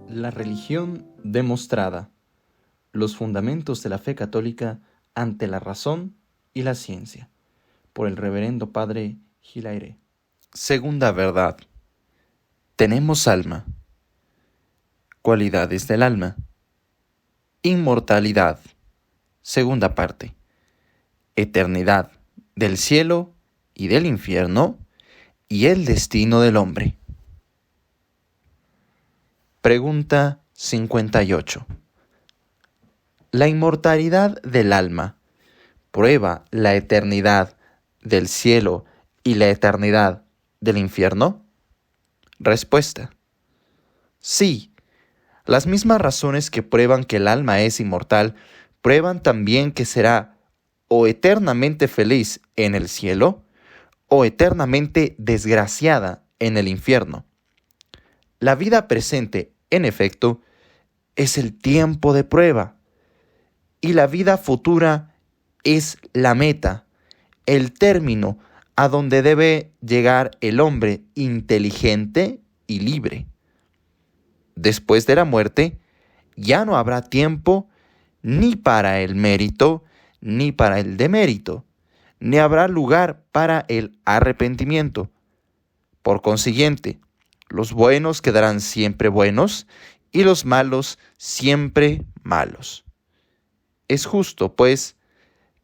La religión demostrada. Los fundamentos de la fe católica ante la razón y la ciencia. Por el reverendo padre Hilaire. Segunda verdad. Tenemos alma. Cualidades del alma. Inmortalidad. Segunda parte. Eternidad del cielo y del infierno y el destino del hombre. Pregunta 58. ¿La inmortalidad del alma prueba la eternidad del cielo y la eternidad del infierno? Respuesta. Sí. Las mismas razones que prueban que el alma es inmortal, prueban también que será o eternamente feliz en el cielo o eternamente desgraciada en el infierno. La vida presente, en efecto, es el tiempo de prueba, y la vida futura es la meta, el término a donde debe llegar el hombre inteligente y libre. Después de la muerte, ya no habrá tiempo ni para el mérito ni para el demérito, ni habrá lugar para el arrepentimiento. Por consiguiente, los buenos quedarán siempre buenos y los malos siempre malos. Es justo, pues,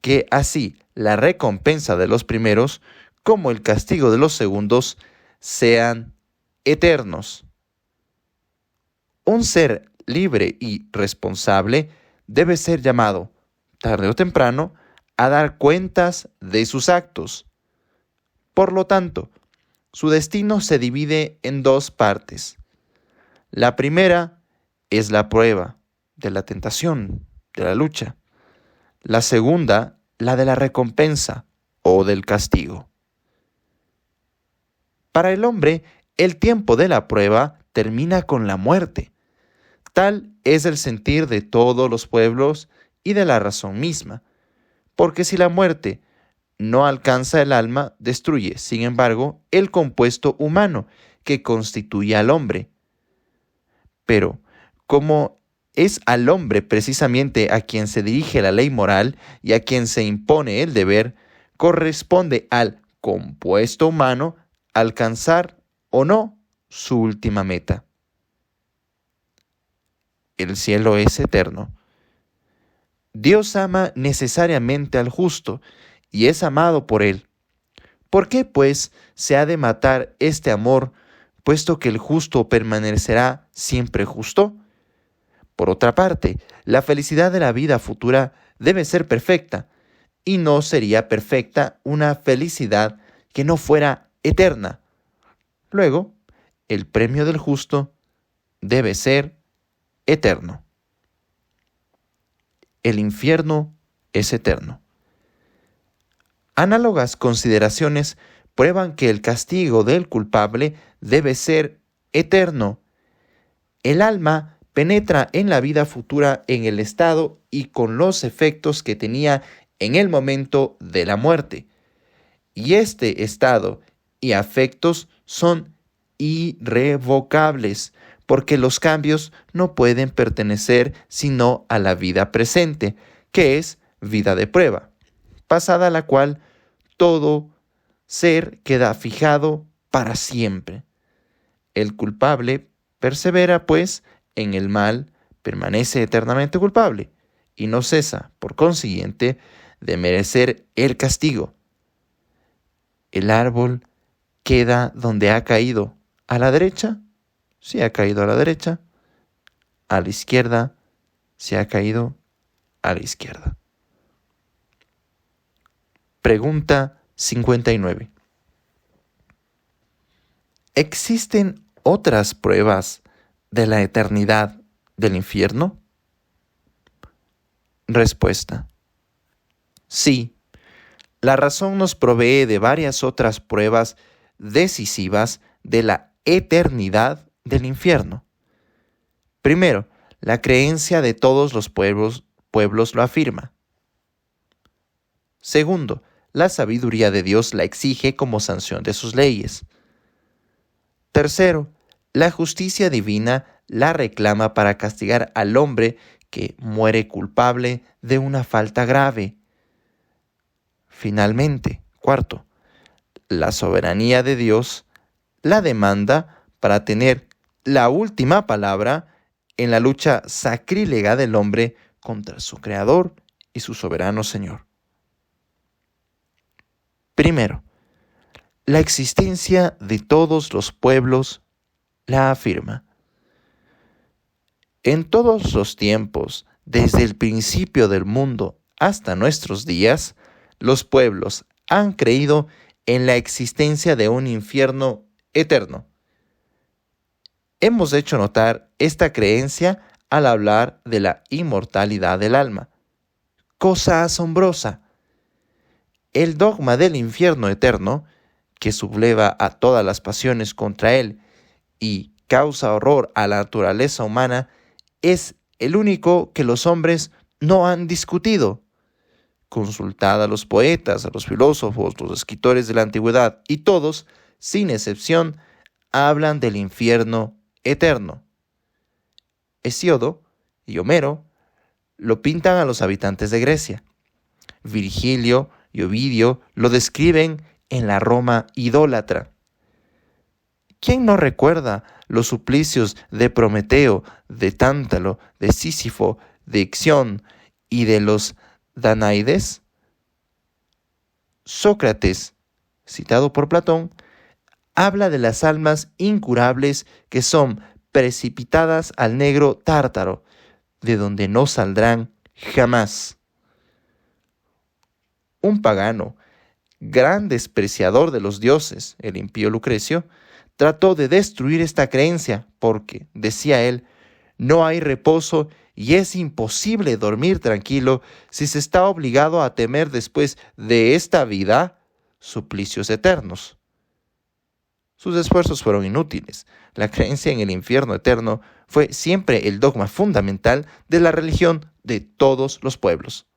que así la recompensa de los primeros como el castigo de los segundos sean eternos. Un ser libre y responsable debe ser llamado, tarde o temprano, a dar cuentas de sus actos. Por lo tanto, su destino se divide en dos partes. La primera es la prueba de la tentación, de la lucha. La segunda, la de la recompensa o del castigo. Para el hombre, el tiempo de la prueba termina con la muerte. Tal es el sentir de todos los pueblos y de la razón misma, porque si la muerte no alcanza el alma, destruye, sin embargo, el compuesto humano que constituye al hombre. Pero, como es al hombre precisamente a quien se dirige la ley moral y a quien se impone el deber, corresponde al compuesto humano alcanzar o no su última meta. El cielo es eterno. Dios ama necesariamente al justo y es amado por él. ¿Por qué, pues, se ha de matar este amor, puesto que el justo permanecerá siempre justo? Por otra parte, la felicidad de la vida futura debe ser perfecta, y no sería perfecta una felicidad que no fuera eterna. Luego, el premio del justo debe ser eterno. El infierno es eterno. Análogas consideraciones prueban que el castigo del culpable debe ser eterno. El alma penetra en la vida futura en el estado y con los efectos que tenía en el momento de la muerte. Y este estado y afectos son irrevocables, porque los cambios no pueden pertenecer sino a la vida presente, que es vida de prueba, pasada la cual todo ser queda fijado para siempre. El culpable persevera, pues, en el mal, permanece eternamente culpable, y no cesa, por consiguiente, de merecer el castigo. El árbol queda donde ha caído, a la derecha, si ha caído a la derecha, a la izquierda, si ha caído a la izquierda. Pregunta 59. ¿Existen otras pruebas de la eternidad del infierno? Respuesta. Sí, la razón nos provee de varias otras pruebas decisivas de la eternidad del infierno. Primero, la creencia de todos los pueblos pueblos lo afirma. Segundo, la sabiduría de Dios la exige como sanción de sus leyes. Tercero, la justicia divina la reclama para castigar al hombre que muere culpable de una falta grave. Finalmente, cuarto, la soberanía de Dios la demanda para tener la última palabra en la lucha sacrílega del hombre contra su Creador y su soberano Señor. Primero, la existencia de todos los pueblos la afirma. En todos los tiempos, desde el principio del mundo hasta nuestros días, los pueblos han creído en la existencia de un infierno eterno. Hemos hecho notar esta creencia al hablar de la inmortalidad del alma. Cosa asombrosa. El dogma del infierno eterno, que subleva a todas las pasiones contra él y causa horror a la naturaleza humana, es el único que los hombres no han discutido. Consultad a los poetas, a los filósofos, los escritores de la antigüedad, y todos, sin excepción, hablan del infierno eterno. Hesíodo y Homero lo pintan a los habitantes de Grecia. Virgilio y Ovidio lo describen en la Roma idólatra. ¿Quién no recuerda los suplicios de Prometeo, de Tántalo, de Sísifo, de Ixión y de los Danaides? Sócrates, citado por Platón, habla de las almas incurables que son precipitadas al negro Tártaro, de donde no saldrán jamás. Un pagano, gran despreciador de los dioses, el impío Lucrecio, trató de destruir esta creencia porque, decía él, no hay reposo y es imposible dormir tranquilo si se está obligado a temer después de esta vida suplicios eternos. Sus esfuerzos fueron inútiles. La creencia en el infierno eterno fue siempre el dogma fundamental de la religión de todos los pueblos.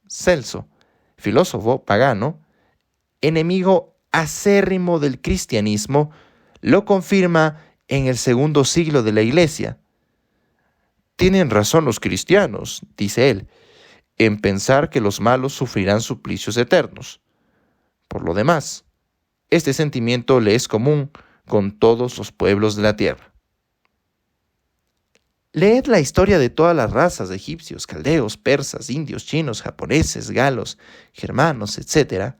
Celso, filósofo pagano, enemigo acérrimo del cristianismo, lo confirma en el segundo siglo de la Iglesia. Tienen razón los cristianos, dice él, en pensar que los malos sufrirán suplicios eternos. Por lo demás, este sentimiento le es común con todos los pueblos de la tierra. Leed la historia de todas las razas de egipcios, caldeos, persas, indios, chinos, japoneses, galos, germanos, etc.,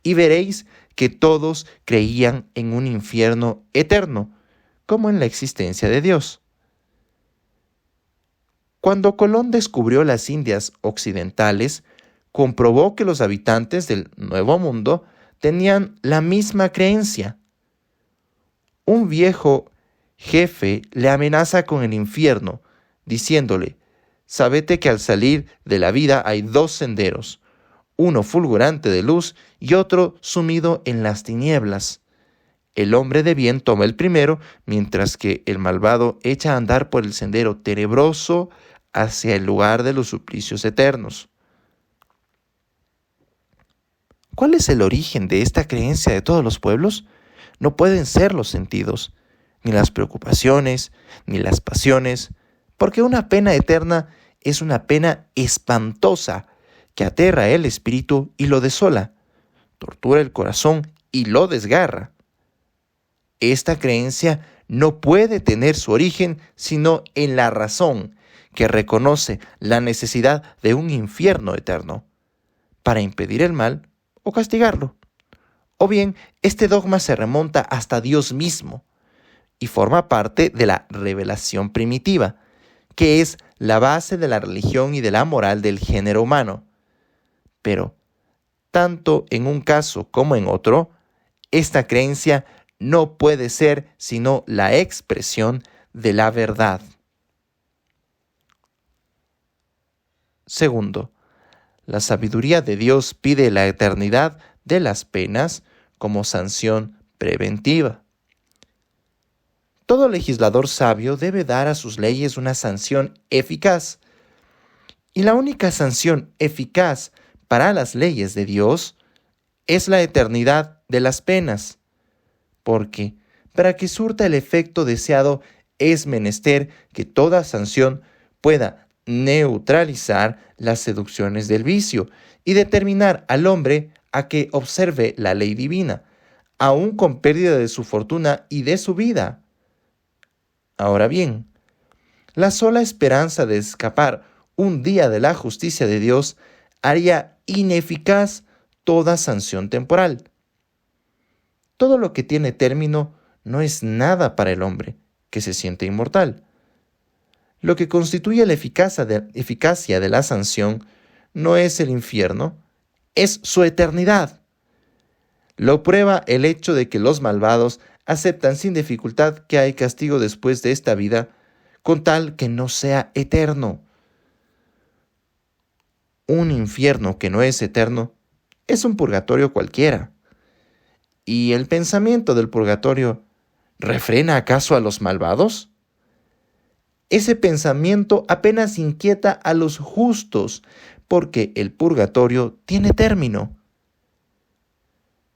y veréis que todos creían en un infierno eterno, como en la existencia de Dios. Cuando Colón descubrió las Indias occidentales, comprobó que los habitantes del Nuevo Mundo tenían la misma creencia. Un viejo jefe le amenaza con el infierno, diciéndole: «Sabete que al salir de la vida hay dos senderos, uno fulgurante de luz y otro sumido en las tinieblas. El hombre de bien toma el primero, mientras que el malvado echa a andar por el sendero tenebroso hacia el lugar de los suplicios eternos». ¿Cuál es el origen de esta creencia de todos los pueblos? No pueden ser los sentidos, ni las preocupaciones, ni las pasiones, porque una pena eterna es una pena espantosa que aterra el espíritu y lo desola, tortura el corazón y lo desgarra. Esta creencia no puede tener su origen sino en la razón, que reconoce la necesidad de un infierno eterno para impedir el mal o castigarlo. O bien, este dogma se remonta hasta Dios mismo y forma parte de la revelación primitiva, que es la base de la religión y de la moral del género humano. Pero, tanto en un caso como en otro, esta creencia no puede ser sino la expresión de la verdad. Segundo, la sabiduría de Dios pide la eternidad de las penas como sanción preventiva. Todo legislador sabio debe dar a sus leyes una sanción eficaz Y la única sanción eficaz para las leyes de Dios es la eternidad de las penas, porque para que surta el efecto deseado es menester que toda sanción pueda neutralizar las seducciones del vicio y determinar al hombre a que observe la ley divina, aun con pérdida de su fortuna y de su vida. Ahora bien, la sola esperanza de escapar un día de la justicia de Dios haría ineficaz toda sanción temporal. Todo lo que tiene término no es nada para el hombre, que se siente inmortal. Lo que constituye la eficacia de la sanción no es el infierno, es su eternidad. Lo prueba el hecho de que los malvados aceptan sin dificultad que hay castigo después de esta vida, con tal que no sea eterno. Un infierno que no es eterno es un purgatorio cualquiera. ¿Y el pensamiento del purgatorio refrena acaso a los malvados? Ese pensamiento apenas inquieta a los justos, porque el purgatorio tiene término.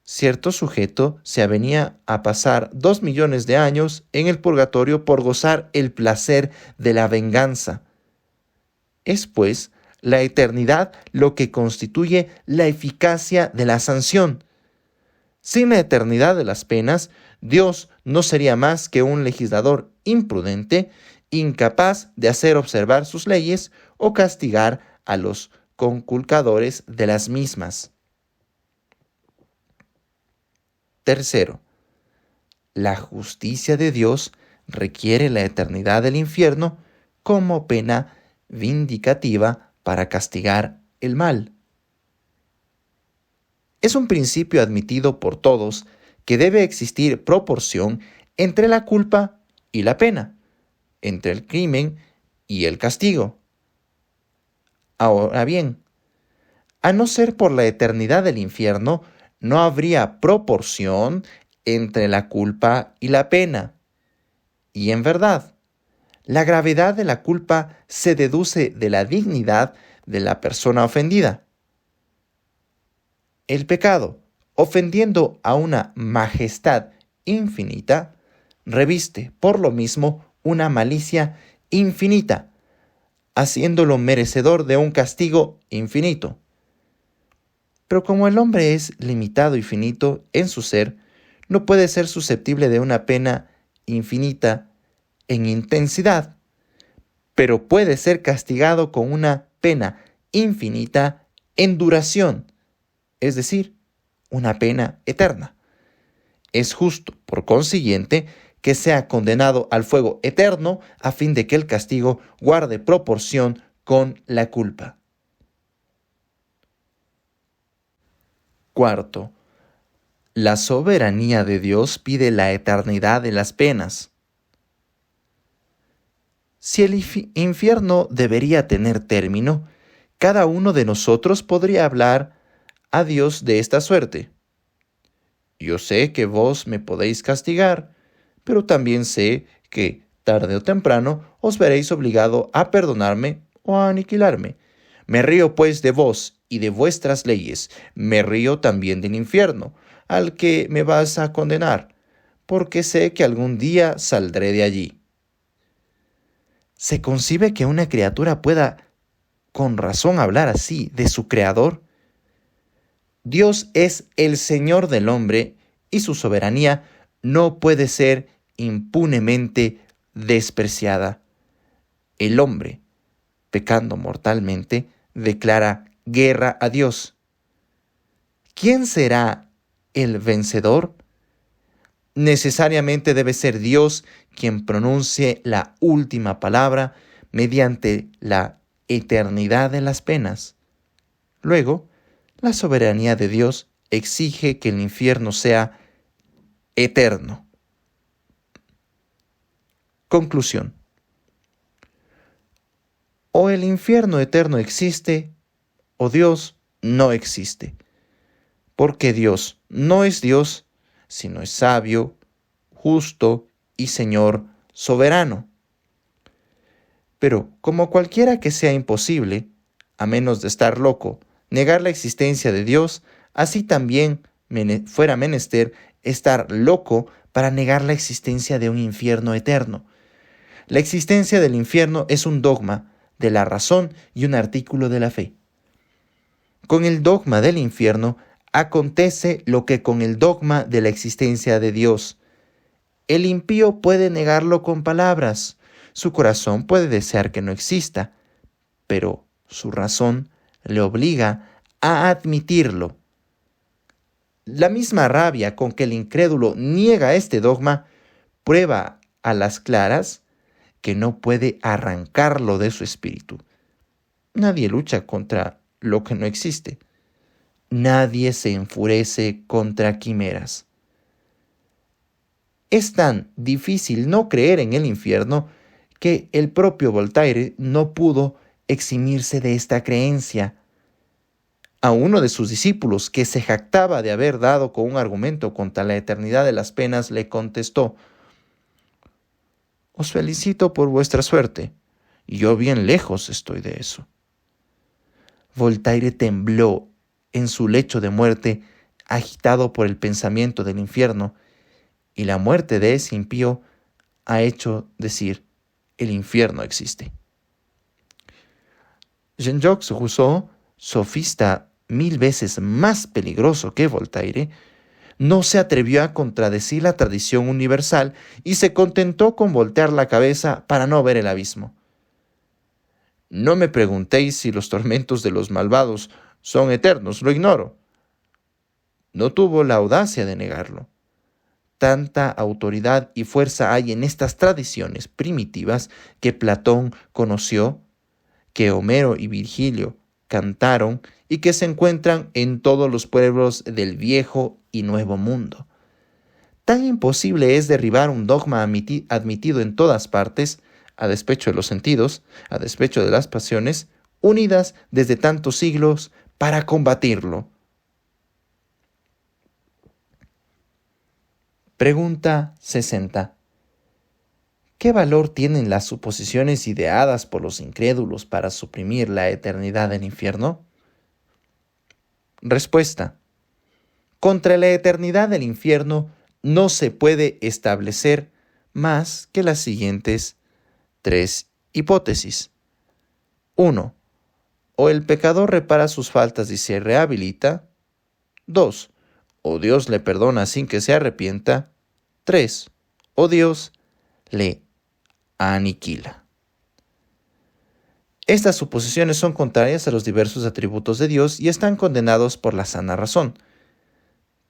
Cierto sujeto se avenía a pasar 2 millones de años en el purgatorio por gozar el placer de la venganza. Es, pues, la eternidad lo que constituye la eficacia de la sanción. Sin la eternidad de las penas, Dios no sería más que un legislador imprudente, incapaz de hacer observar sus leyes o castigar a los conculcadores de las mismas. Tercero, la justicia de Dios requiere la eternidad del infierno como pena vindicativa para castigar el mal. Es un principio admitido por todos que debe existir proporción entre la culpa y la pena, entre el crimen y el castigo. Ahora bien, a no ser por la eternidad del infierno, no habría proporción entre la culpa y la pena. Y en verdad, la gravedad de la culpa se deduce de la dignidad de la persona ofendida. El pecado, ofendiendo a una majestad infinita, reviste por lo mismo una malicia infinita, haciéndolo merecedor de un castigo infinito. Pero como el hombre es limitado y finito en su ser, no puede ser susceptible de una pena infinita en intensidad, pero puede ser castigado con una pena infinita en duración, es decir, una pena eterna. Es justo, por consiguiente, que sea condenado al fuego eterno a fin de que el castigo guarde proporción con la culpa. Cuarto, la soberanía de Dios pide la eternidad de las penas. Si el infierno debería tener término, cada uno de nosotros podría hablar a Dios de esta suerte: yo sé que vos me podéis castigar, pero también sé que tarde o temprano os veréis obligado a perdonarme o a aniquilarme. Me río pues de vos y de vuestras leyes, me río también del infierno, al que me vas a condenar, porque sé que algún día saldré de allí. ¿Se concibe que una criatura pueda con razón hablar así de su Creador? Dios es el Señor del hombre y su soberanía no puede ser impunemente despreciada. El hombre, pecando mortalmente, declara guerra a Dios. ¿Quién será el vencedor? Necesariamente debe ser Dios quien pronuncie la última palabra mediante la eternidad de las penas. Luego, la soberanía de Dios exige que el infierno sea eterno. Conclusión. O el infierno eterno existe, o Dios no existe. Porque Dios no es Dios, sino es sabio, justo y Señor soberano. Pero como cualquiera que sea imposible, a menos de estar loco, negar la existencia de Dios, así también fuera menester estar loco para negar la existencia de un infierno eterno. La existencia del infierno es un dogma de la razón y un artículo de la fe. Con el dogma del infierno acontece lo que con el dogma de la existencia de Dios. El impío puede negarlo con palabras, su corazón puede desear que no exista, pero su razón le obliga a admitirlo. La misma rabia con que el incrédulo niega este dogma prueba a las claras que no puede arrancarlo de su espíritu. Nadie lucha contra lo que no existe. Nadie se enfurece contra quimeras. Es tan difícil no creer en el infierno que el propio Voltaire no pudo eximirse de esta creencia. A uno de sus discípulos, que se jactaba de haber dado con un argumento contra la eternidad de las penas, le contestó: «Os felicito por vuestra suerte, y yo bien lejos estoy de eso». Voltaire tembló en su lecho de muerte, agitado por el pensamiento del infierno, y la muerte de ese impío ha hecho decir: el infierno existe. Jean-Jacques Rousseau, sofista 1000 veces más peligroso que Voltaire, no se atrevió a contradecir la tradición universal y se contentó con voltear la cabeza para no ver el abismo. No me preguntéis si los tormentos de los malvados son eternos, lo ignoro. No tuvo la audacia de negarlo. Tanta autoridad y fuerza hay en estas tradiciones primitivas que Platón conoció, que Homero y Virgilio cantaron y que se encuentran en todos los pueblos del Viejo y Nuevo Mundo. Tan imposible es derribar un dogma admitido en todas partes, a despecho de los sentidos, a despecho de las pasiones, unidas desde tantos siglos para combatirlo. Pregunta 60. ¿Qué valor tienen las suposiciones ideadas por los incrédulos para suprimir la eternidad del infierno? Respuesta. Contra la eternidad del infierno no se puede establecer más que las siguientes 3 hipótesis. 1. O el pecador repara sus faltas y se rehabilita. 2. O Dios le perdona sin que se arrepienta. 3. O Dios le aniquila. Estas suposiciones son contrarias a los diversos atributos de Dios y están condenados por la sana razón.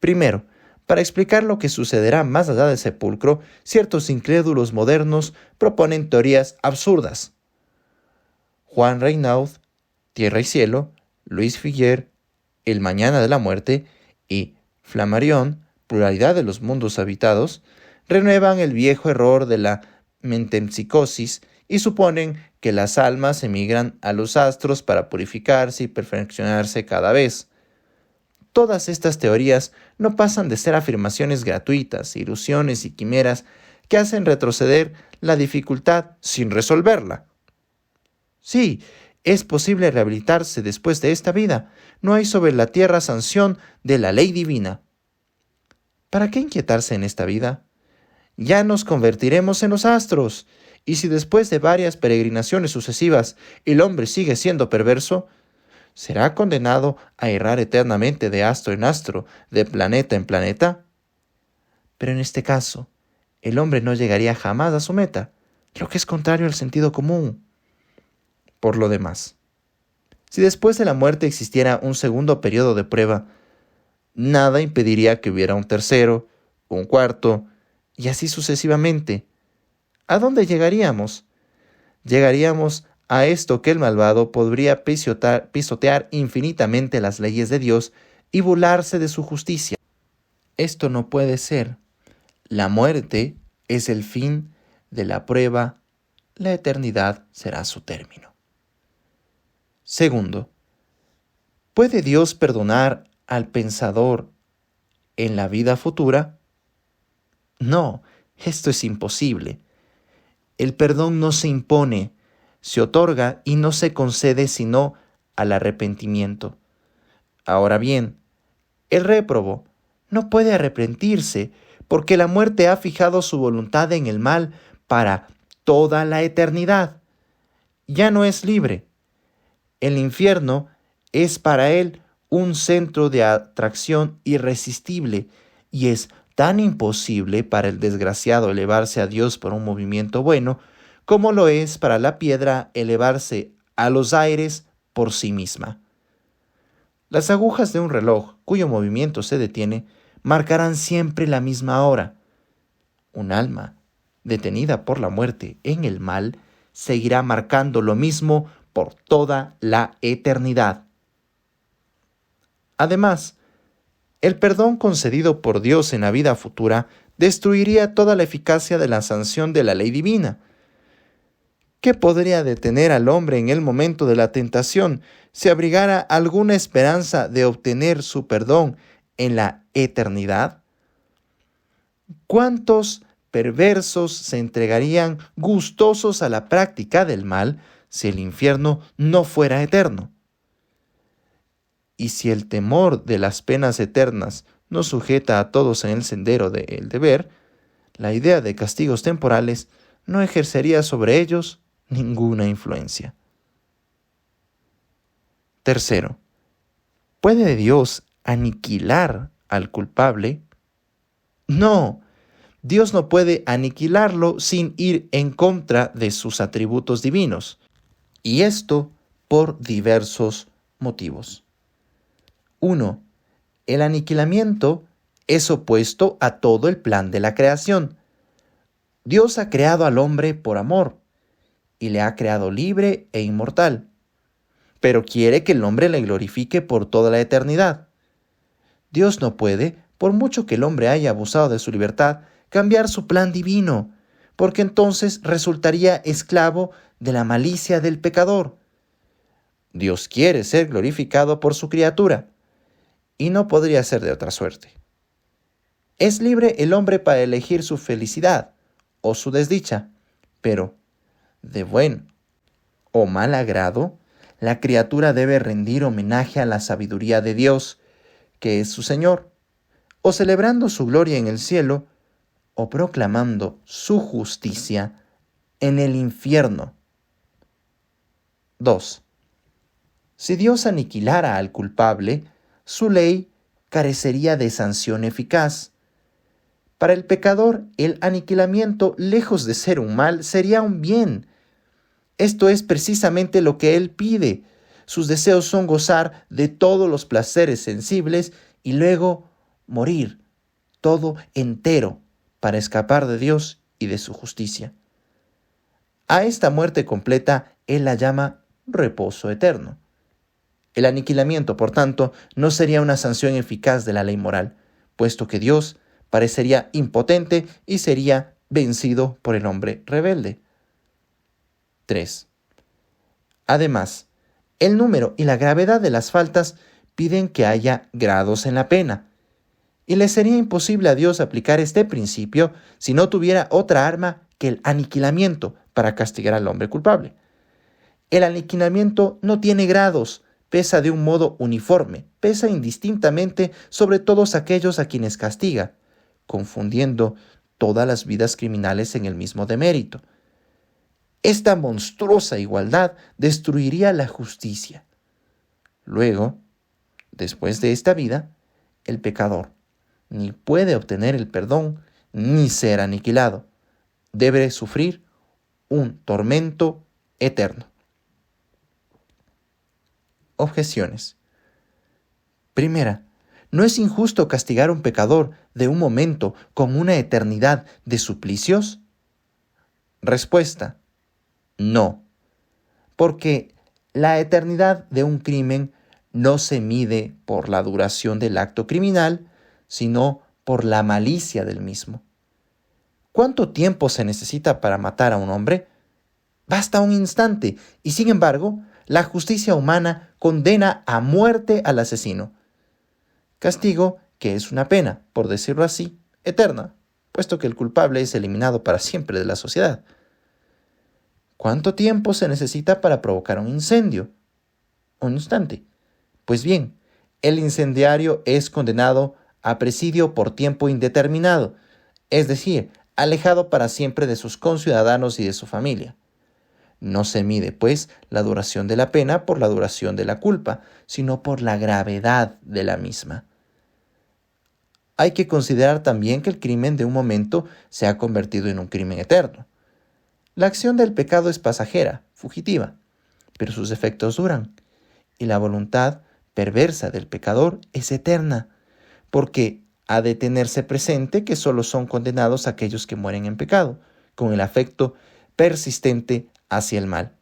Primero, para explicar lo que sucederá más allá del sepulcro, ciertos incrédulos modernos proponen teorías absurdas. Juan Reynaud, Tierra y Cielo, Luis Figuier, El Mañana de la Muerte y Flammarion, Pluralidad de los Mundos Habitados, renuevan el viejo error de la metempsicosis y suponen que las almas emigran a los astros para purificarse y perfeccionarse cada vez. Todas estas teorías no pasan de ser afirmaciones gratuitas, ilusiones y quimeras que hacen retroceder la dificultad sin resolverla. Sí, es posible rehabilitarse después de esta vida. No hay sobre la tierra sanción de la ley divina. ¿Para qué inquietarse en esta vida? Ya nos convertiremos en los astros, y si después de varias peregrinaciones sucesivas el hombre sigue siendo perverso, ¿será condenado a errar eternamente de astro en astro, de planeta en planeta? Pero en este caso, el hombre no llegaría jamás a su meta, lo que es contrario al sentido común. Por lo demás, si después de la muerte existiera un segundo periodo de prueba, nada impediría que hubiera un tercero, un cuarto, y así sucesivamente. ¿A dónde llegaríamos? Llegaríamos a esto que el malvado podría pisotear infinitamente las leyes de Dios y burlarse de su justicia. Esto no puede ser. La muerte es el fin de la prueba, la eternidad será su término. Segundo, ¿puede Dios perdonar al pensador en la vida futura? No, esto es imposible. El perdón no se impone, se otorga y no se concede sino al arrepentimiento. Ahora bien, el réprobo no puede arrepentirse porque la muerte ha fijado su voluntad en el mal para toda la eternidad. Ya no es libre. El infierno es para él un centro de atracción irresistible y es tan imposible para el desgraciado elevarse a Dios por un movimiento bueno como lo es para la piedra elevarse a los aires por sí misma. Las agujas de un reloj cuyo movimiento se detiene marcarán siempre la misma hora. Un alma detenida por la muerte en el mal seguirá marcando lo mismo por toda la eternidad. Además, el perdón concedido por Dios en la vida futura destruiría toda la eficacia de la sanción de la ley divina. ¿Qué podría detener al hombre en el momento de la tentación si abrigara alguna esperanza de obtener su perdón en la eternidad? ¿Cuántos perversos se entregarían gustosos a la práctica del mal si el infierno no fuera eterno? Y si el temor de las penas eternas no sujeta a todos en el sendero del deber, la idea de castigos temporales no ejercería sobre ellos ninguna influencia. Tercero, ¿puede Dios aniquilar al culpable? No, Dios no puede aniquilarlo sin ir en contra de sus atributos divinos, y esto por diversos motivos. 1. El aniquilamiento es opuesto a todo el plan de la creación. Dios ha creado al hombre por amor y le ha creado libre e inmortal, pero quiere que el hombre le glorifique por toda la eternidad. Dios no puede, por mucho que el hombre haya abusado de su libertad, cambiar su plan divino, porque entonces resultaría esclavo de la malicia del pecador. Dios quiere ser glorificado por su criatura, y no podría ser de otra suerte. Es libre el hombre para elegir su felicidad o su desdicha, pero de buen o mal agrado, la criatura debe rendir homenaje a la sabiduría de Dios, que es su Señor, o celebrando su gloria en el cielo, o proclamando su justicia en el infierno. 2. Si Dios aniquilara al culpable, su ley carecería de sanción eficaz. Para el pecador, el aniquilamiento, lejos de ser un mal, sería un bien. Esto es precisamente lo que él pide. Sus deseos son gozar de todos los placeres sensibles y luego morir, todo entero, para escapar de Dios y de su justicia. A esta muerte completa él la llama reposo eterno. El aniquilamiento, por tanto, no sería una sanción eficaz de la ley moral, puesto que Dios parecería impotente y sería vencido por el hombre rebelde. 3. Además, el número y la gravedad de las faltas piden que haya grados en la pena, y le sería imposible a Dios aplicar este principio si no tuviera otra arma que el aniquilamiento para castigar al hombre culpable. El aniquilamiento no tiene grados, pesa de un modo uniforme, pesa indistintamente sobre todos aquellos a quienes castiga, confundiendo todas las vidas criminales en el mismo demérito. Esta monstruosa igualdad destruiría la justicia. Luego, después de esta vida, el pecador ni puede obtener el perdón ni ser aniquilado. Debe sufrir un tormento eterno. Objeciones. Primera, ¿no es injusto castigar a un pecador de un momento con una eternidad de suplicios? Respuesta. No, porque la eternidad de un crimen no se mide por la duración del acto criminal, sino por la malicia del mismo. ¿Cuánto tiempo se necesita para matar a un hombre? Basta un instante, y sin embargo, la justicia humana condena a muerte al asesino. Castigo que es una pena, por decirlo así, eterna, puesto que el culpable es eliminado para siempre de la sociedad. ¿Cuánto tiempo se necesita para provocar un incendio? un instante. Pues bien, el incendiario es condenado a presidio por tiempo indeterminado, es decir, alejado para siempre de sus conciudadanos y de su familia. No se mide, pues, la duración de la pena por la duración de la culpa, sino por la gravedad de la misma. Hay que considerar también que el crimen de un momento se ha convertido en un crimen eterno. La acción del pecado es pasajera, fugitiva, pero sus efectos duran, y la voluntad perversa del pecador es eterna, porque ha de tenerse presente que solo son condenados aquellos que mueren en pecado, con el afecto persistente hacia el mal.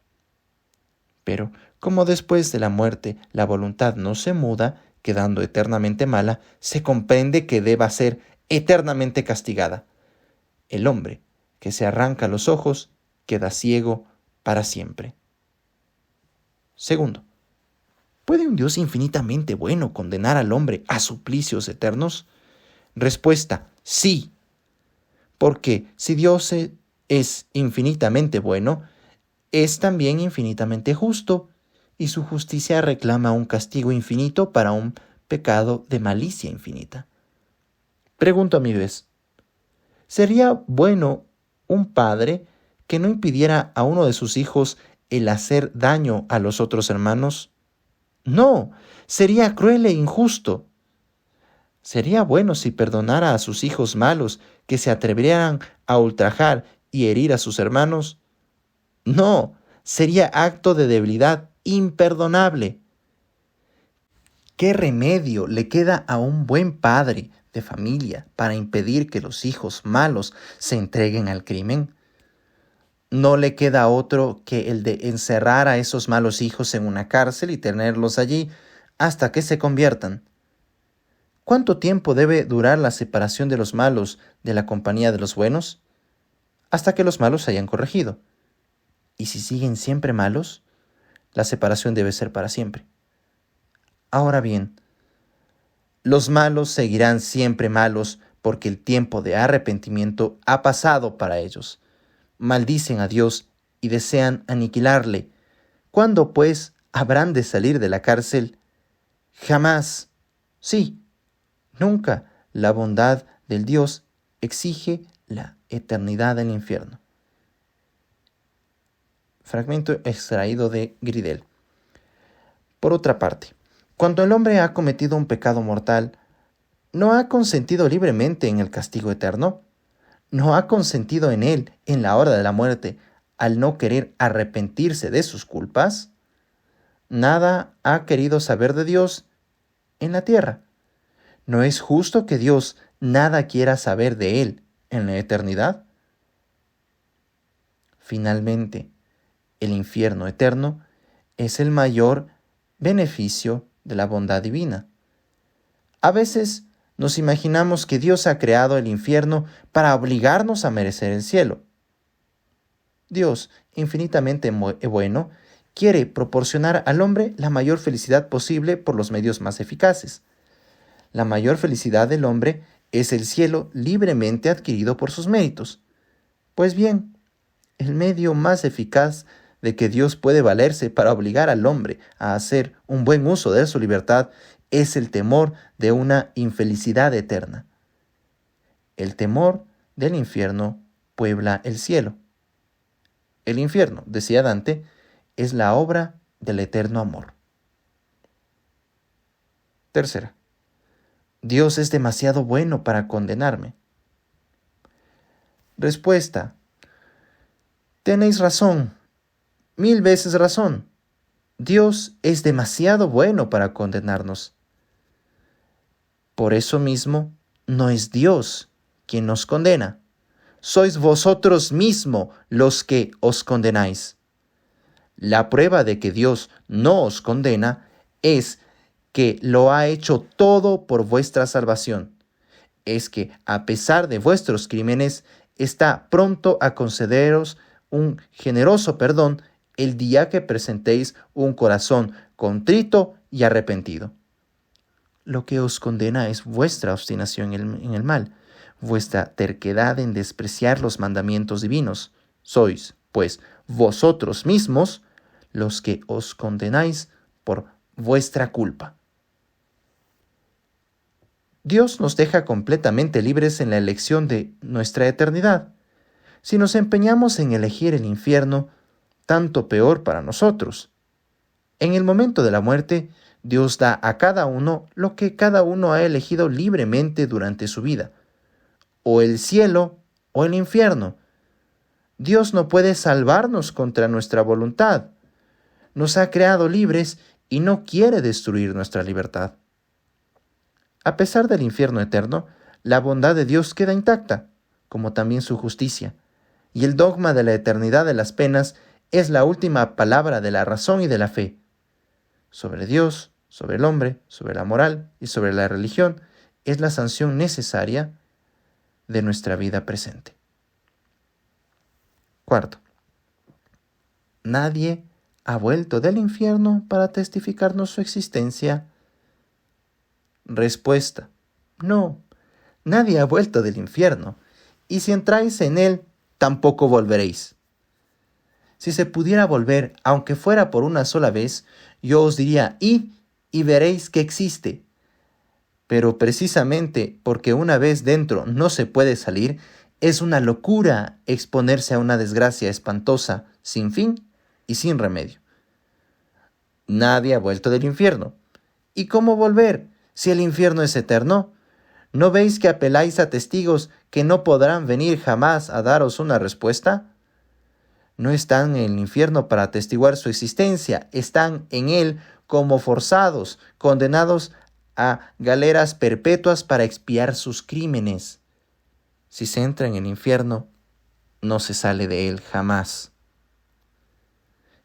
Pero como después de la muerte la voluntad no se muda, quedando eternamente mala, se comprende que deba ser eternamente castigada. El hombre que se arranca los ojos queda ciego para siempre. Segundo, ¿puede un Dios infinitamente bueno condenar al hombre a suplicios eternos? Respuesta, sí. Porque si Dios es infinitamente bueno, es también infinitamente justo, y su justicia reclama un castigo infinito para un pecado de malicia infinita. Pregunto a mi vez, ¿sería bueno un padre que no impidiera a uno de sus hijos el hacer daño a los otros hermanos? No, sería cruel e injusto. ¿Sería bueno si perdonara a sus hijos malos que se atrevieran a ultrajar y herir a sus hermanos? No, sería acto de debilidad imperdonable. ¿Qué remedio le queda a un buen padre de familia para impedir que los hijos malos se entreguen al crimen? No le queda otro que el de encerrar a esos malos hijos en una cárcel y tenerlos allí hasta que se conviertan. ¿Cuánto tiempo debe durar la separación de los malos de la compañía de los buenos? Hasta que los malos se hayan corregido. Y si siguen siempre malos, la separación debe ser para siempre. Ahora bien, los malos seguirán siempre malos porque el tiempo de arrepentimiento ha pasado para ellos. Maldicen a Dios y desean aniquilarle. ¿Cuándo, pues, habrán de salir de la cárcel? Jamás. Sí, nunca. La bondad del Dios exige la eternidad en el infierno. Fragmento extraído de Gridel. Por otra parte, cuando el hombre ha cometido un pecado mortal, ¿no ha consentido libremente en el castigo eterno? ¿No ha consentido en él en la hora de la muerte al no querer arrepentirse de sus culpas? Nada ha querido saber de Dios en la tierra. ¿No es justo que Dios nada quiera saber de él en la eternidad? Finalmente, el infierno eterno es el mayor beneficio de la bondad divina. A veces nos imaginamos que Dios ha creado el infierno para obligarnos a merecer el cielo. Dios, infinitamente bueno, quiere proporcionar al hombre la mayor felicidad posible por los medios más eficaces. La mayor felicidad del hombre es el cielo libremente adquirido por sus méritos. Pues bien, el medio más eficaz de que Dios puede valerse para obligar al hombre a hacer un buen uso de su libertad es el temor de una infelicidad eterna. El temor del infierno puebla el cielo. El infierno, decía Dante, es la obra del eterno amor. Tercera, Dios es demasiado bueno para condenarme. Respuesta, tenéis razón, 1000 veces razón. Dios es demasiado bueno para condenarnos. Por eso mismo, no es Dios quien nos condena. Sois vosotros mismos los que os condenáis. La prueba de que Dios no os condena es que lo ha hecho todo por vuestra salvación. Es que, a pesar de vuestros crímenes, está pronto a concederos un generoso perdón el día que presentéis un corazón contrito y arrepentido. Lo que os condena es vuestra obstinación en el mal, vuestra terquedad en despreciar los mandamientos divinos. Sois, pues, vosotros mismos los que os condenáis por vuestra culpa. Dios nos deja completamente libres en la elección de nuestra eternidad. Si nos empeñamos en elegir el infierno, tanto peor para nosotros. En el momento de la muerte, Dios da a cada uno lo que cada uno ha elegido libremente durante su vida, o el cielo o el infierno. Dios no puede salvarnos contra nuestra voluntad. Nos ha creado libres y no quiere destruir nuestra libertad. A pesar del infierno eterno, la bondad de Dios queda intacta, como también su justicia, y el dogma de la eternidad de las penas es la última palabra de la razón y de la fe. Sobre Dios, sobre el hombre, sobre la moral y sobre la religión es la sanción necesaria de nuestra vida presente. Cuarto, nadie ha vuelto del infierno para testificarnos su existencia. Respuesta: no, nadie ha vuelto del infierno, y si entráis en él, tampoco volveréis. Si se pudiera volver, aunque fuera por una sola vez, yo os diría, id y veréis que existe. Pero precisamente porque una vez dentro no se puede salir, es una locura exponerse a una desgracia espantosa, sin fin y sin remedio. Nadie ha vuelto del infierno. ¿Y cómo volver, si el infierno es eterno? ¿No veis que apeláis a testigos que no podrán venir jamás a daros una respuesta? No están en el infierno para atestiguar su existencia, están en él como forzados, condenados a galeras perpetuas para expiar sus crímenes. Si se entra en el infierno, no se sale de él jamás.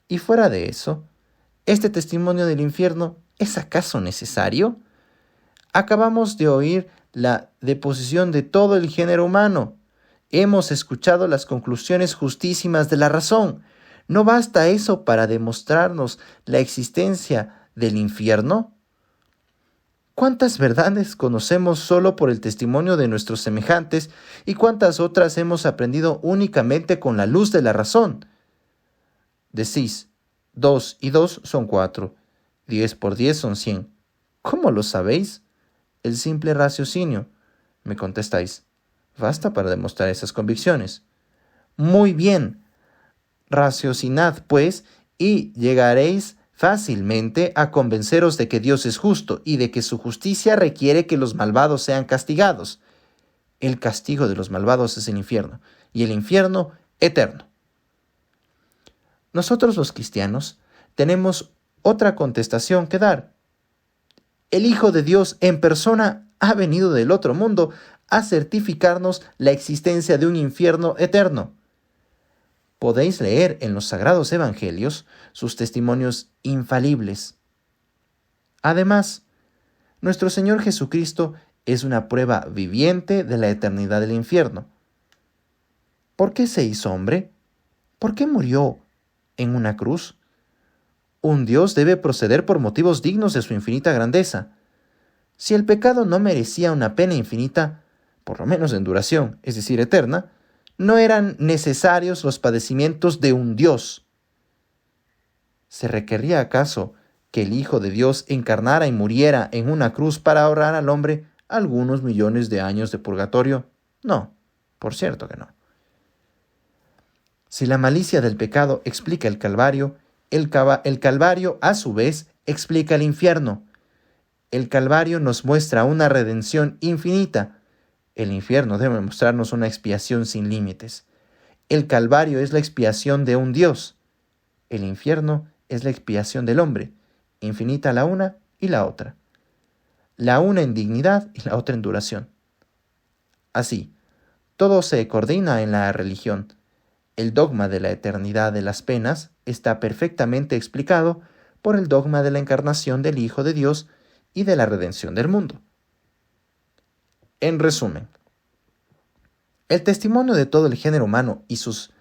Y fuera de eso, ¿este testimonio del infierno es acaso necesario? Acabamos de oír la deposición de todo el género humano. Hemos escuchado las conclusiones justísimas de la razón. ¿No basta eso para demostrarnos la existencia del infierno? ¿Cuántas verdades conocemos solo por el testimonio de nuestros semejantes y cuántas otras hemos aprendido únicamente con la luz de la razón? Decís, 2 y 2 son 4, 10 por 10 son 100. ¿Cómo lo sabéis? El simple raciocinio. Me contestáis, basta para demostrar esas convicciones. Muy bien, raciocinad pues y llegaréis fácilmente a convenceros de que Dios es justo y de que su justicia requiere que los malvados sean castigados. El castigo de los malvados es el infierno, y el infierno eterno. Nosotros los cristianos tenemos otra contestación que dar. El Hijo de Dios en persona ha venido del otro mundo a certificarnos la existencia de un infierno eterno. Podéis leer en los Sagrados Evangelios sus testimonios infalibles. Además, nuestro Señor Jesucristo es una prueba viviente de la eternidad del infierno. ¿Por qué se hizo hombre? ¿Por qué murió en una cruz? Un Dios debe proceder por motivos dignos de su infinita grandeza. Si el pecado no merecía una pena infinita, por lo menos en duración, es decir, eterna, no eran necesarios los padecimientos de un Dios. ¿Se requería acaso que el Hijo de Dios encarnara y muriera en una cruz para ahorrar al hombre algunos millones de años de purgatorio? No, por cierto que no. Si la malicia del pecado explica el Calvario, el Calvario a su vez explica el infierno. El Calvario nos muestra una redención infinita. El infierno debe mostrarnos una expiación sin límites. El Calvario es la expiación de un Dios. El infierno es la expiación del hombre, infinita la una y la otra. La una en dignidad y la otra en duración. Así, todo se coordina en la religión. El dogma de la eternidad de las penas está perfectamente explicado por el dogma de la encarnación del Hijo de Dios y de la redención del mundo. En resumen, el testimonio de todo el género humano y sus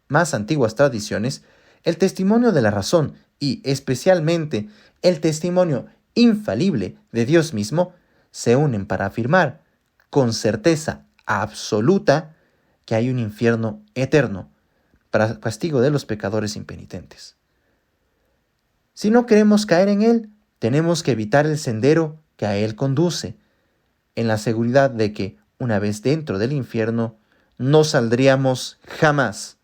más antiguas tradiciones, el testimonio de la razón y especialmente el testimonio infalible de Dios mismo, se unen para afirmar con certeza absoluta que hay un infierno eterno para castigo de los pecadores impenitentes. Si no queremos caer en él, tenemos que evitar el sendero que a él conduce, en la seguridad de que, una vez dentro del infierno, no saldríamos jamás.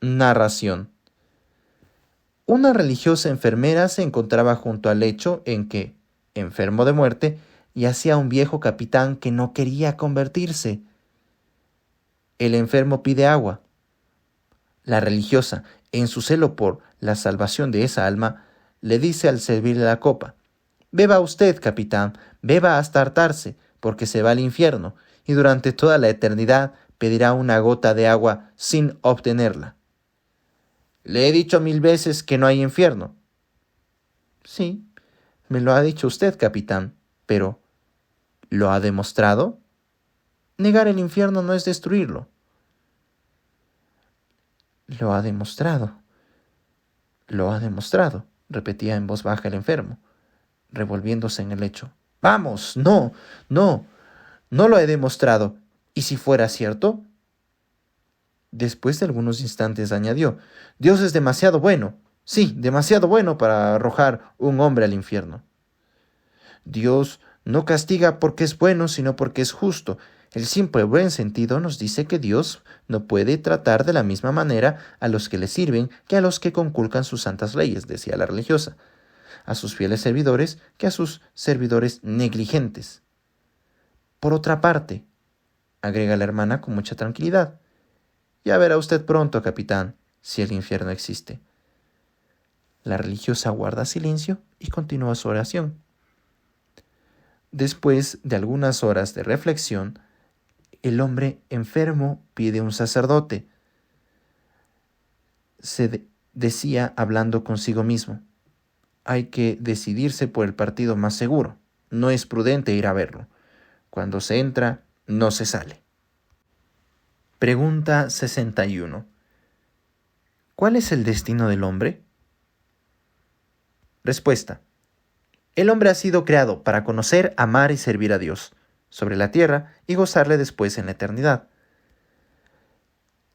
Narración. Una religiosa enfermera se encontraba junto al lecho en que, enfermo de muerte, yacía un viejo capitán que no quería convertirse. El enfermo pide agua. La religiosa, en su celo por la salvación de esa alma, le dice al servirle la copa: «Beba usted, capitán, beba hasta hartarse, porque se va al infierno, y durante toda la eternidad pedirá una gota de agua sin obtenerla». «Le he dicho 1000 veces que no hay infierno». «Sí, me lo ha dicho usted, capitán, pero ¿lo ha demostrado? Negar el infierno no es destruirlo». «Lo ha demostrado, repetía en voz baja el enfermo, revolviéndose en el lecho. «Vamos, no lo he demostrado. ¿Y si fuera cierto?». Después de algunos instantes añadió: «Dios es demasiado bueno, sí, demasiado bueno para arrojar un hombre al infierno». «Dios no castiga porque es bueno, sino porque es justo. El simple buen sentido nos dice que Dios no puede tratar de la misma manera a los que le sirven que a los que conculcan sus santas leyes», decía la religiosa, «a sus fieles servidores que a sus servidores negligentes». «Por otra parte», agrega la hermana con mucha tranquilidad, «ya verá usted pronto, capitán, si el infierno existe». La religiosa guarda silencio y continúa su oración. Después de algunas horas de reflexión, el hombre enfermo pide un sacerdote. Decía hablando consigo mismo: «Hay que decidirse por el partido más seguro. No es prudente ir a verlo. Cuando se entra, no se sale». Pregunta 61. ¿Cuál es el destino del hombre? Respuesta. El hombre ha sido creado para conocer, amar y servir a Dios sobre la tierra y gozarle después en la eternidad.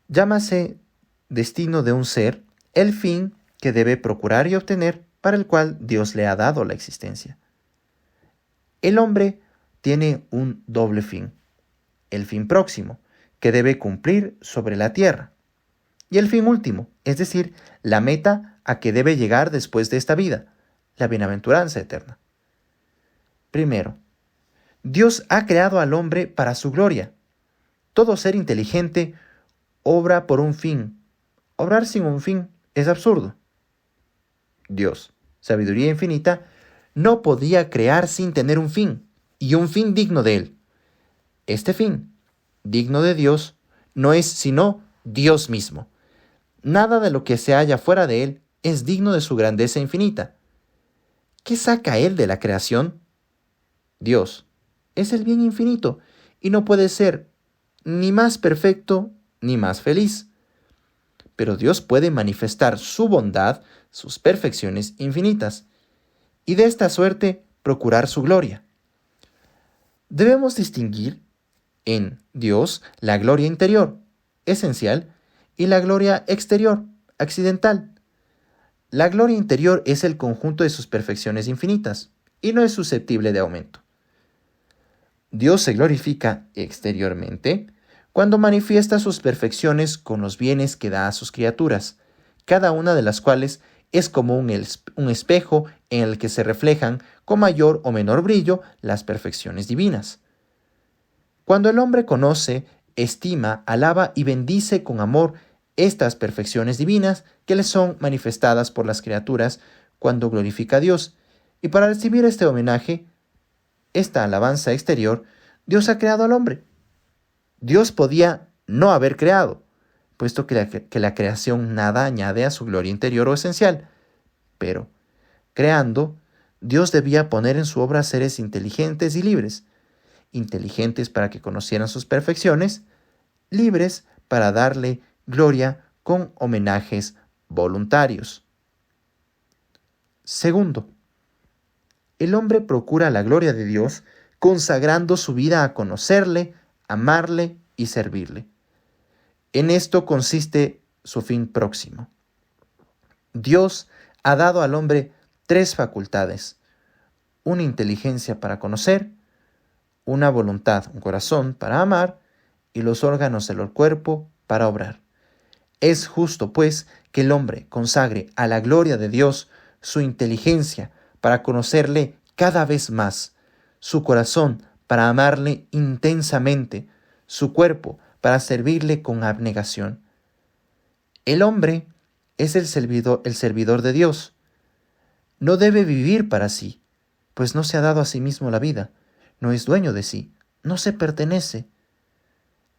Llámase destino de un ser el fin que debe procurar y obtener para el cual Dios le ha dado la existencia. El hombre tiene un doble fin: el fin próximo, que debe cumplir sobre la tierra, y el fin último, es decir, la meta a que debe llegar después de esta vida, la bienaventuranza eterna. Primero, Dios ha creado al hombre para su gloria. Todo ser inteligente obra por un fin. Obrar sin un fin es absurdo. Dios, sabiduría infinita, no podía crear sin tener un fin, y un fin digno de él. Este fin, digno de Dios, no es sino Dios mismo. Nada de lo que se halla fuera de él es digno de su grandeza infinita. ¿Qué saca él de la creación? Dios es el bien infinito y no puede ser ni más perfecto ni más feliz. Pero Dios puede manifestar su bondad, sus perfecciones infinitas, y de esta suerte procurar su gloria. Debemos distinguir en Dios la gloria interior, esencial, y la gloria exterior, accidental. La gloria interior es el conjunto de sus perfecciones infinitas y no es susceptible de aumento. Dios se glorifica exteriormente cuando manifiesta sus perfecciones con los bienes que da a sus criaturas, cada una de las cuales es como un espejo en el que se reflejan con mayor o menor brillo las perfecciones divinas. Cuando el hombre conoce, estima, alaba y bendice con amor estas perfecciones divinas que le son manifestadas por las criaturas cuando glorifica a Dios, y para recibir este homenaje, esta alabanza exterior, Dios ha creado al hombre. Dios podía no haber creado, puesto que la creación nada añade a su gloria interior o esencial. Pero, creando, Dios debía poner en su obra seres inteligentes y libres. Inteligentes para que conocieran sus perfecciones, libres para darle gloria con homenajes voluntarios. Segundo, el hombre procura la gloria de Dios consagrando su vida a conocerle, amarle y servirle. En esto consiste su fin próximo. Dios ha dado al hombre 3 facultades: una inteligencia para conocer, una voluntad, un corazón para amar, y los órganos del cuerpo para obrar. Es justo, pues, que el hombre consagre a la gloria de Dios su inteligencia para conocerle cada vez más, su corazón para amarle intensamente, su cuerpo para servirle con abnegación. El hombre es el servidor de Dios. No debe vivir para sí, pues no se ha dado a sí mismo la vida, no es dueño de sí, no se pertenece.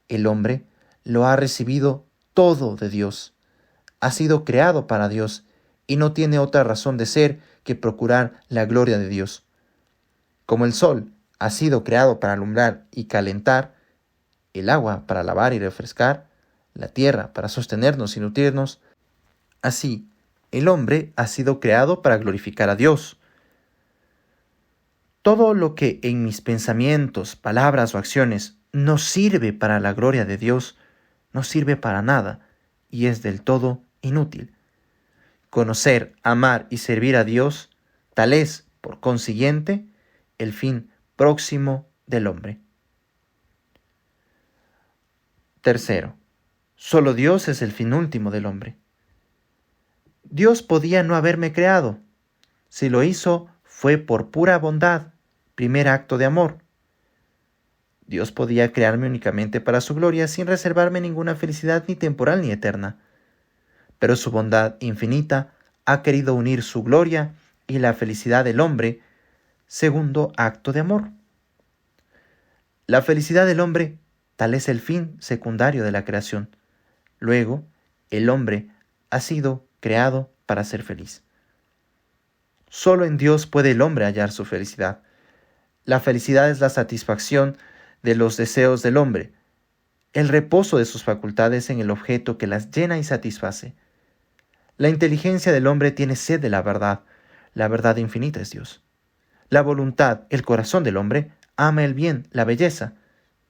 El hombre lo ha recibido todo de Dios, ha sido creado para Dios y no tiene otra razón de ser que procurar la gloria de Dios. Como el sol ha sido creado para alumbrar y calentar, el agua para lavar y refrescar, la tierra para sostenernos y nutrirnos, así el hombre ha sido creado para glorificar a Dios. Todo lo que en mis pensamientos, palabras o acciones no sirve para la gloria de Dios, no sirve para nada y es del todo inútil. Conocer, amar y servir a Dios, tal es, por consiguiente, el fin próximo del hombre. Tercero, solo Dios es el fin último del hombre. Dios podía no haberme creado. Si lo hizo, fue por pura bondad, primer acto de amor. Dios podía crearme únicamente para su gloria sin reservarme ninguna felicidad ni temporal ni eterna. Pero su bondad infinita ha querido unir su gloria y la felicidad del hombre, segundo acto de amor. La felicidad del hombre, tal es el fin secundario de la creación. Luego, el hombre ha sido creado para ser feliz. Solo en Dios puede el hombre hallar su felicidad. La felicidad es la satisfacción de los deseos del hombre, el reposo de sus facultades en el objeto que las llena y satisface. La inteligencia del hombre tiene sed de la verdad infinita es Dios. La voluntad, el corazón del hombre, ama el bien, la belleza,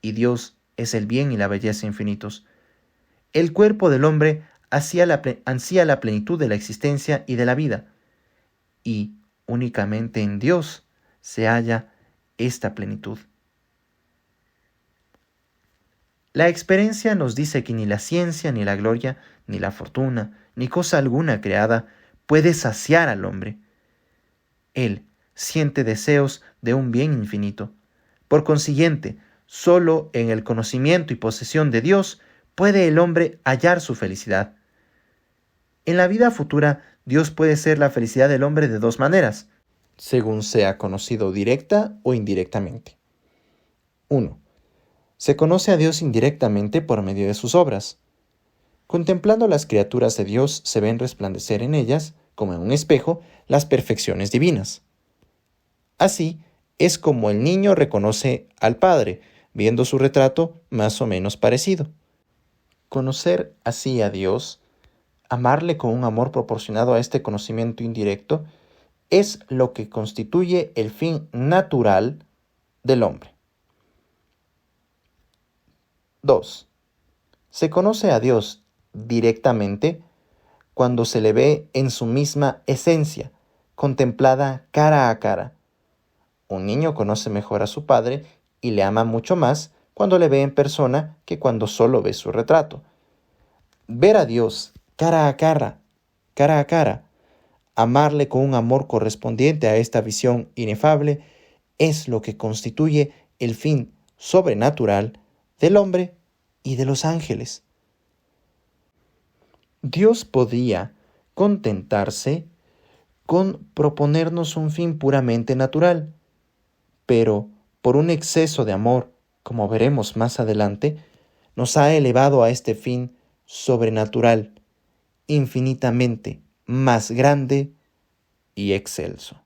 y Dios es el bien y la belleza infinitos. El cuerpo del hombre ansía la plenitud de la existencia y de la vida, y únicamente en Dios se halla esta plenitud. La experiencia nos dice que ni la ciencia, ni la gloria, ni la fortuna, ni cosa alguna creada puede saciar al hombre. Él siente deseos de un bien infinito. Por consiguiente, solo en el conocimiento y posesión de Dios puede el hombre hallar su felicidad. En la vida futura, Dios puede ser la felicidad del hombre de 2 maneras, según sea conocido directa o indirectamente. 1. Se conoce a Dios indirectamente por medio de sus obras. Contemplando las criaturas de Dios, se ven resplandecer en ellas, como en un espejo, las perfecciones divinas. Así es como el niño reconoce al padre, viendo su retrato más o menos parecido. Conocer así a Dios, amarle con un amor proporcionado a este conocimiento indirecto, es lo que constituye el fin natural del hombre. 2. Se conoce a Dios directamente cuando se le ve en su misma esencia, contemplada cara a cara. Un niño conoce mejor a su padre y le ama mucho más cuando le ve en persona que cuando solo ve su retrato. Ver a Dios cara a cara, amarle con un amor correspondiente a esta visión inefable, es lo que constituye el fin sobrenatural del hombre y de los ángeles. Dios podía contentarse con proponernos un fin puramente natural, pero por un exceso de amor, como veremos más adelante, nos ha elevado a este fin sobrenatural, infinitamente más grande y excelso.